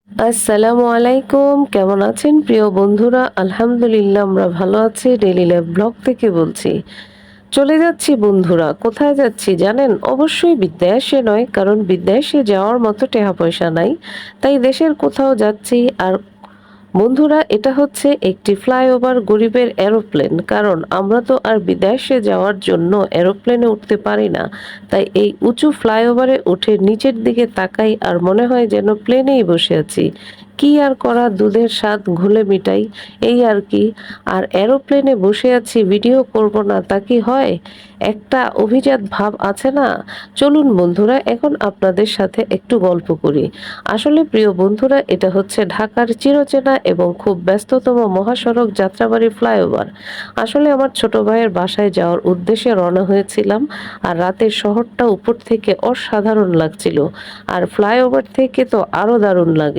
আসসালামু আলাইকুম। কেমন আছেন প্রিয় বন্ধুরা? আলহামদুলিল্লাহ আমরা ভালো আছি। ডেইলি লাইফ ব্লগ থেকে বলছি। চলে যাচ্ছি বন্ধুরা। কোথায় যাচ্ছি জানেন? অবশ্যই বিদেশে নয়, কারণ বিদেশে যাওয়ার মতো টাকা পয়সা নাই। তাই দেশের কোথাও যাচ্ছি। আর বন্ধুরা, এটা হচ্ছে একটি ফ্লাইওভার গরিবের এরোপ্লেন। কারণ আমরা তো আর বিদেশে যাওয়ার জন্য এরোপ্লেনে উঠতে পারি না। তাই এই উঁচু ফ্লাইওভারে উঠে নিচের দিকে তাকাই আর মনে হয় যেন প্লেনেই বসে আছি। কি আর করা, দুধের স্বাদ ঘুলে মিটাই, এই আর কি। আর এরোপ্লেনে বসে আছি, ভিডিও করব না তা কি হয়? একটা অভিজাত ভাব আছে না? চলুন বন্ধুরা, এখন আপনাদের সাথে একটু গল্প করি। আসলে প্রিয় বন্ধুরা, এটা হচ্ছে ঢাকার চিরচেনা এবং খুব ব্যস্ততম মহাসড়ক যাত্রাবাড়ি ফ্লাইওভার। আসলে আমার ছোট ভাইয়ের বাসায় যাওয়ার উদ্দেশ্যে রওনা হয়েছিলাম। আর রাতের শহরটা উপর থেকে অসাধারণ লাগছিল। আর ফ্লাইওভার থেকে তো আরো দারুণ লাগে।